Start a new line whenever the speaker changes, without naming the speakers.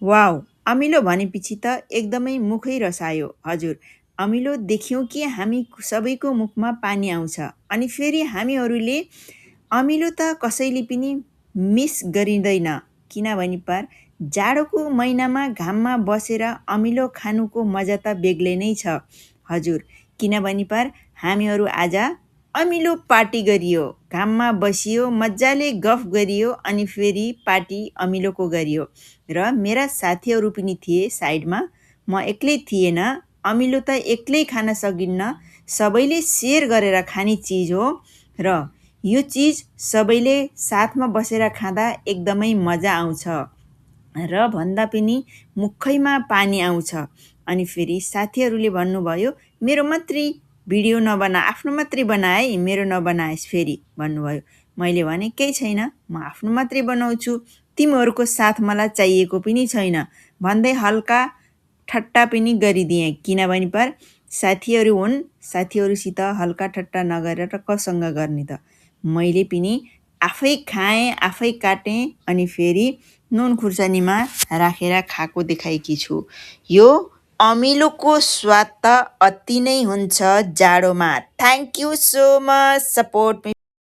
Wow! अमिलो भनेपछि त एकदमै मुखै रसायो। हजुर, अमिलो देख्यौँ कि हामी सबैको मुखमा पानी आउँछ। अनि फेरि हामीहरूले अमिलो त कसैले पनि मिस गरिँदैन, किनभने पर जाडोको महिनामा घाममा बसेर अमिलो खानुको मजा त बेग्लै नै छ। हजुर, किनभने पर हामीहरू आज अमिलो पार्टी गरियो, घाममा बसियो, मजाले गफ गरियो अनि फेरि पार्टी अमिलोको गरियो। र मेरा साथीहरू पनि थिए साइडमा, म एक्लै थिएन। अमिलो त एक्लै खान सकिन्न, सबैले सेयर गरेर खाने चिज हो र यो चिज सबैले साथमा बसेर खाँदा एकदमै मजा आउँछ र भन्दा पनि मुखैमा पानी आउँछ। अनि फेरि साथीहरूले भन्नुभयो, मेरो मात्रै भिडियो नबना, आफ्नो मात्रै बना है, मेरो नबनाएस् फेरि भन्नुभयो। मैले भने केही छैन, म आफ्नो मात्रै बनाउँछु, तिमीहरूको साथ मलाई चाहिएको पनि छैन भन्दै हल्का ठट्टा पनि गरिदिएँ, किनभने पर साथीहरू हुन्, साथीहरूसित हल्का ठट्टा नगरेर कसँग गर्ने त। मैले पनि आफै खाएँ, आफै काटेँ अनि फेरि नुन खुर्सानीमा राखेर खाएको देखाएकी छु। यो अमिलोको स्वाद त अति नै हुन्छ जाडोमा। Thank you so much support